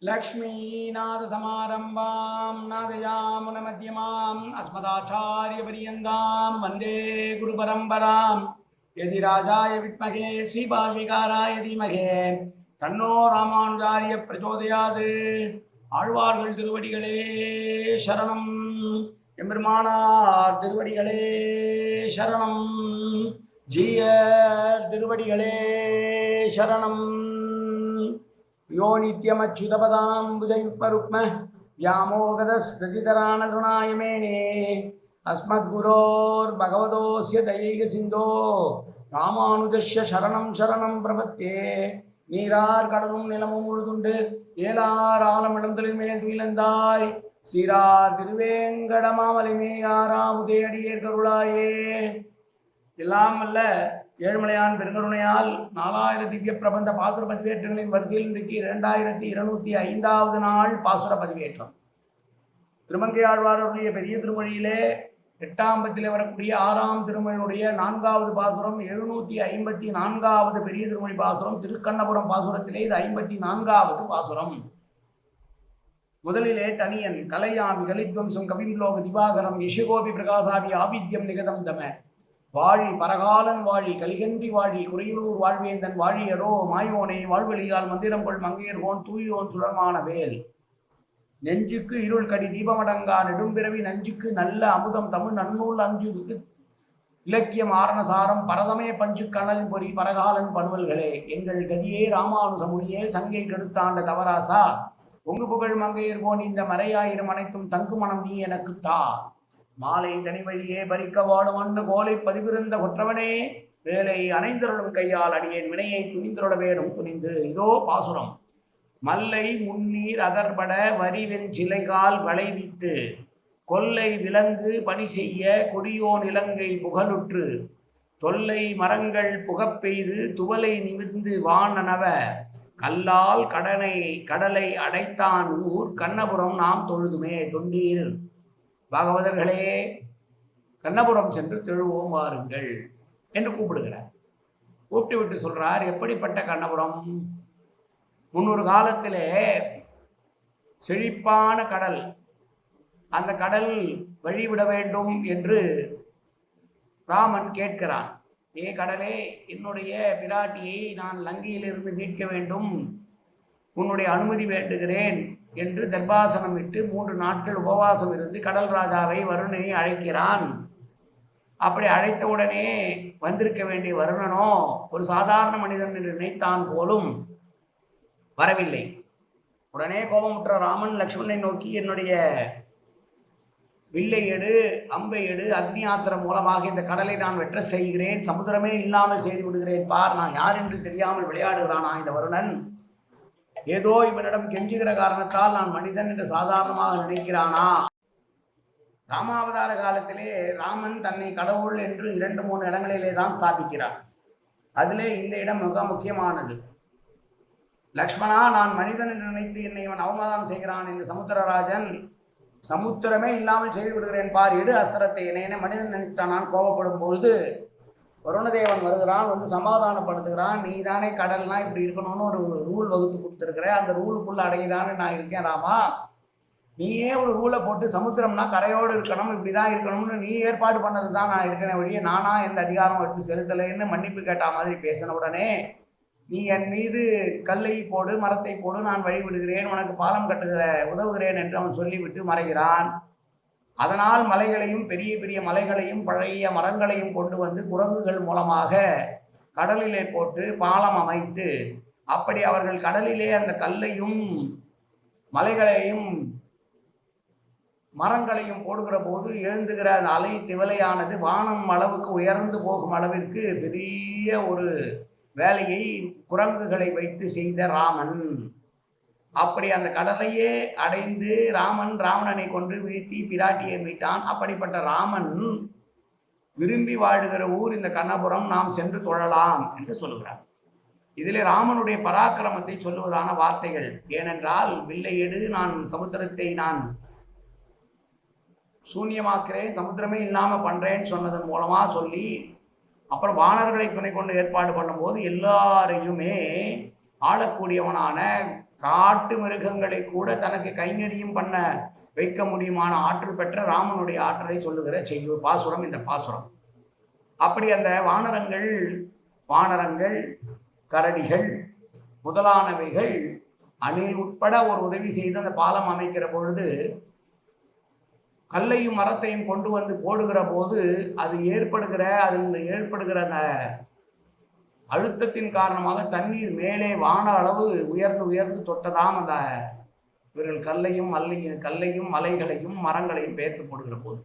लक्ष्मीनाथसमारम्भां नादयामुनमध्यमाम् अस्मदाचार्यपर्यन्तां वन्दे गुरुपरम्परां यदि राजाय विद्महे श्रीभाष्यकाराय धीमहि तन्नो रामानुजार्य प्रचोदयात् ஆழ்வார்கள் திருவடிகளே சரணம் எம்பெருமானார் திருவடிகளே சரணம் ஜீயர் திருவடிகளே சரணம் यो नित्यमच्युतपदाम्बुजयुग्मरुक्म व्यामोगतस्ततितराणतृणाय मेने अस्मद्गुरोर्भगवतोऽस्य दयैकसिन्धो रामानुजस्य शरणं शरणं प्रपत्ये நீரார் கடலும் நிலமும் முழுதுண்டு ஏலார் ஆலமிழந்தலின் மேல் துயிலந்தாய் சீரார் திருவேங்கடமாமலை மேயாராமுதே அடியேர் கருளாயே. எல்லாம் அல்ல ஏழுமலையான் பெருங்கருணையால் 4000 திவ்ய பிரபந்த பாசுர பதிவேற்றங்களின் வரிசையில் இன்றைக்கு 2205வது நாள் பாசுர பதிவேற்றம். திருமங்கையாழ்வாருடைய பெரிய திருமொழியிலே 8ஆம் பத்திலே வரக்கூடிய 6ஆம் திருமொழியினுடைய 4வது பாசுரம் 754வது பெரிய திருமொழி பாசுரம். திருக்கண்ணபுரம் பாசுரத்திலே இது 54வது பாசுரம். முதலிலே தனியன் கலையாமி கலித்வம்சம் கவிம்லோக திவாகரம் யசுகோபி பிரகாசாபி ஆவித்யம் நிகதம் தம வாழி பரகாலன் வாழி கலிகன்றி வாழி குறையூர் வாழ்வேந்தன் வாழியரோ மாயோனே வாழ்வெளியால் மந்திரம் கொள் மங்கையர்கோன் தூயோன் சுடர்மான வேல் நெஞ்சுக்கு இருள் கடி தீபமடங்கா நெடும்பிறவி நஞ்சுக்கு நல்ல அமுதம் தமிழ் நன்னூல் அஞ்சுக்கு இலக்கியம் ஆரணசாரம் பரதமே பஞ்சு கணல் பொறி பரகாலன் பணுவல்களே எங்கள் கதியே ராமானுசமுனியே சங்கை கெடுத்தாண்ட தவராசா பொங்கு புகழ் மங்கையர்கோன் இந்த மறையாயிரம் அனைத்தும் தங்கு மனம் நீ எனக்குத்தா மாலை தனி வழியே பறிக்க வாடும் அண்ணு கோலை பதிவிருந்த கொற்றவனே வேலை அணைந்தருளும் கையால் அடியேன் வினையை துணிந்தருள வேணும் துணிந்து. இதோ பாசுரம். மல்லை முன்னீர் அதர்பட வரிவென் சிலைகால் வளைவித்து கொல்லை விலங்கு பணி செய்ய கொடியோன் இலங்கை புகழுற்று தொல்லை மரங்கள் புகப்பெய்து துவலை நிமிர்ந்து வானனவ கல்லால் கடலை அடைத்தான் ஊர் கண்ணபுரம் நாம் தொழுதுமே தொண்டீர் பாகவதர்களே கண்ணபுரம் சென்று தொழுவோம் வாருங்கள் என்று கூப்பிடுகிறார். கூப்பிட்டு விட்டு சொல்றார், எப்படிப்பட்ட கண்ணபுரம்? முன்னொரு காலத்திலே செழிப்பான கடல், அந்த கடல் வழிவிட வேண்டும் என்று ராமன் கேட்கிறான். ஏ கடலே, என்னுடைய பிராட்டியை நான் லங்கையிலிருந்து மீட்க வேண்டும், உன்னுடைய அனுமதி வேண்டுகிறேன் என்று தர்பாசனம் விட்டு 3 நாட்கள் உபவாசம் இருந்து கடல் ராஜாவை வருணனை அழைக்கிறான். அப்படி அழைத்தவுடனே வந்திருக்க வேண்டிய வருணனோ ஒரு சாதாரண மனிதன் என்று நினைத்தான் போலும் வரவில்லை. உடனே கோபமுற்ற ராமன் லக்ஷ்மணனை நோக்கி, என்னுடைய வில்லை எடு, அம்பை எடு, அக்னி ஆத்திரம் மூலமாக இந்த கடலை நான் வெற்ற செய்கிறேன், சமுத்திரமே இல்லாமல் செய்து விடுகிறேன், பார் நான் யார் என்று தெரியாமல் விளையாடுகிறானா இந்த வருணன், ஏதோ இவனிடம் கெஞ்சுகிற காரணத்தால் நான் மனிதன் என்று சாதாரணமாக நினைக்கிறானா? ராமாவதார காலத்திலே ராமன் தன்னை கடவுள் என்று 2-3 இடங்களிலே தான் ஸ்தாபிக்கிறான். அதிலே இந்த இடம் மிக முக்கியமானது. லக்ஷ்மணா, நான் மனிதன் என்று நினைத்து என்னை இவன் அவமானம் செய்கிறான், இந்த சமுத்திரராஜன், சமுத்திரமே இல்லாமல் செய்து விடுகிறேன் பார், எடு அஸ்திரத்தை, என்னை மனிதன் நினைச்சான். நான் கோபப்படும் பொழுது வருணதேவன் வருகிறான், வந்து சமாதானப்படுத்துகிறான். நீ தானே கடல்லாம் இப்படி இருக்கணும்னு ஒரு ரூல் வகுத்து கொடுத்துருக்குற, அந்த ரூலுக்குள்ளே அடங்கிதானே நான் இருக்கேன் ராமா, நீயே ஒரு ரூலை போட்டு சமுத்திரம்னா கரையோடு இருக்கணும், இப்படி தான் இருக்கணும்னு நீ ஏற்பாடு பண்ணது தான் நான் இருக்கிறேன் வழியே, நானா எந்த அதிகாரம் எடுத்து செலுத்தலைன்னு மன்னிப்பு கேட்ட மாதிரி பேசின உடனே, நீ என் மீது கல்லை போடு, மரத்தை போடு, நான் வழிவிடுகிறேன், உனக்கு பாலம் உதவுகிறேன் என்று அவன் சொல்லிவிட்டு மறைகிறான். அதனால் மலைகளையும் பெரிய பெரிய மலைகளையும் பழைய மரங்களையும் கொண்டு வந்து குரங்குகள் மூலமாக கடலிலே போட்டு பாலம் அமைத்து, அப்படி அவர்கள் கடலிலே அந்த கல்லையும் மலைகளையும் மரங்களையும் போடுகிற போது எழுந்துகிற அந்த அலை திவலையானது வானம் அளவுக்கு உயர்ந்து போகும் அளவிற்கு பெரிய ஒரு வேலையை குரங்குகளை வைத்து செய்த ராமன். அப்படி அந்த கடலையே அடைந்து ராமன் ராவணனை கொண்டு வீழ்த்தி பிராட்டியை மீட்டான். அப்படிப்பட்ட ராமன் விரும்பி வாழுகிற ஊர் இந்த கண்ணபுரம், நாம் சென்று தொழலாம் என்று சொல்லுகிறார். இதில் ராமனுடைய பராக்கிரமத்தை சொல்லுவதான வார்த்தைகள். ஏனென்றால் வில்லை எடு, நான் சமுத்திரத்தை நான் சூன்யமாக்கிறேன், சமுத்திரமே இல்லாமல் பண்ணுறேன்னு சொன்னதன் மூலமாக சொல்லி, அப்புறம் வானர்களை துணை கொண்டு ஏற்பாடு பண்ணும்போது எல்லாரையுமே ஆளக்கூடியவனான காட்டு மிருகங்களை கூட தனக்கு கைங்கரியம் பண்ண வைக்க முடியுமான ஆற்றல் பெற்ற ராமனுடைய ஆற்றலை சொல்லுகிற செய்யுள் பாசுரம் இந்த பாசுரம். அப்படி அந்த வானரங்கள் கரடிகள் முதலானவைகள் அணில் உட்பட ஒரு உதவி செய்து அந்த பாலம் அமைக்கிற பொழுது கல்லையும் மரத்தையும் கொண்டு வந்து போடுகிற போது அதில் ஏற்படுகிற அந்த அழுத்தத்தின் காரணமாக தண்ணீர் மேலே வான அளவு உயர்ந்து தொட்டதாம். அந்த இவர்கள் கல்லையும் மலைகளையும் மரங்களையும் பெயர்த்து போடுகிற போது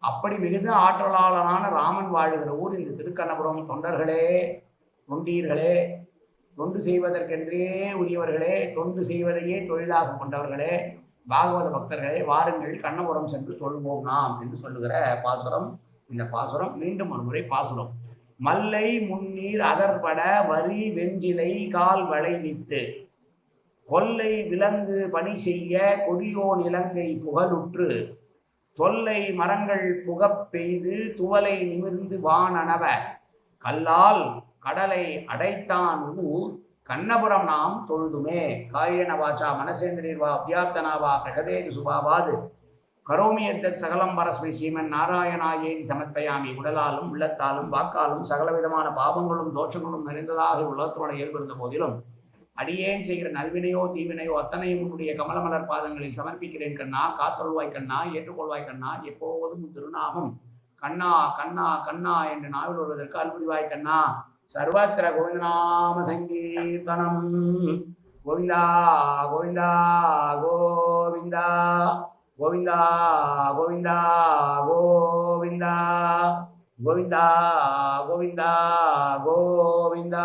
அப்படி மிகுந்த ஆற்றலாளனான ராமன் வாழுகிற ஊர் இந்த திருக்கண்ணபுரம். தொண்டீர்களே, தொண்டு செய்வதற்கென்றே உரியவர்களே, தொண்டு செய்வதையே தொழிலாக கொண்டவர்களே, பாகவத பக்தர்களே, வாருங்கள் கண்ணபுரம் சென்று தொழுவோம் நாம் என்று சொல்லுகிற பாசுரம் இந்த பாசுரம். மீண்டும் ஒரு முறை பாசுரம். மல்லை முன்னீர் அதற்பட வரி வெஞ்சிலை கால் வளைவித்து கொல்லை விலங்கு பணி செய்ய கொடியோன் இலங்கை புகழுற்று தொல்லை மரங்கள் புகப் பெய்து துவலை நிமிர்ந்து வானனவ கல்லால் கடலை அடைத்தான் ஊர் கண்ணபுரம் நாம் தொழுதுமே. காயேன வாச்சா மனசேந்திரீர்வா அவ்யாப்தனாவா பிரகதேது சுபாவாது கரோமியத்தத் சகலம் பரஸ்மை ஸ்ரீமன் நாராயணாயேதி சமர்ப்பயாமி. உடலாலும் உள்ளத்தாலும் வாக்காலும் சகலவிதமான பாவங்களும் தோஷங்களும் நிறைந்ததாக உலகத்தோட இயல்பிருந்த போதிலும் அடியேன் செய்கிற நல்வினையோ தீவினையோ அத்தனையும் உன்னுடைய கமலமலர் பாதங்களில் சமர்ப்பிக்கிறேன் கண்ணா. காத்தொழுவாய் கண்ணா, ஏற்றுக்கொள்வாய் கண்ணா. எப்போதும் திருநாமம் கண்ணா கண்ணா கண்ணா என்று நாவில் வருவதற்கு அல்புரிவாய் கண்ணா. சர்வத்திர கோவிந்தநாம சங்கீர்த்தனம். கோவிந்தா கோவிந்தா கோவிந்தா கோவிந்தா கோவிந்தா கோவிந்தா கோவிந்தா கோவிந்தா கோவிந்தா.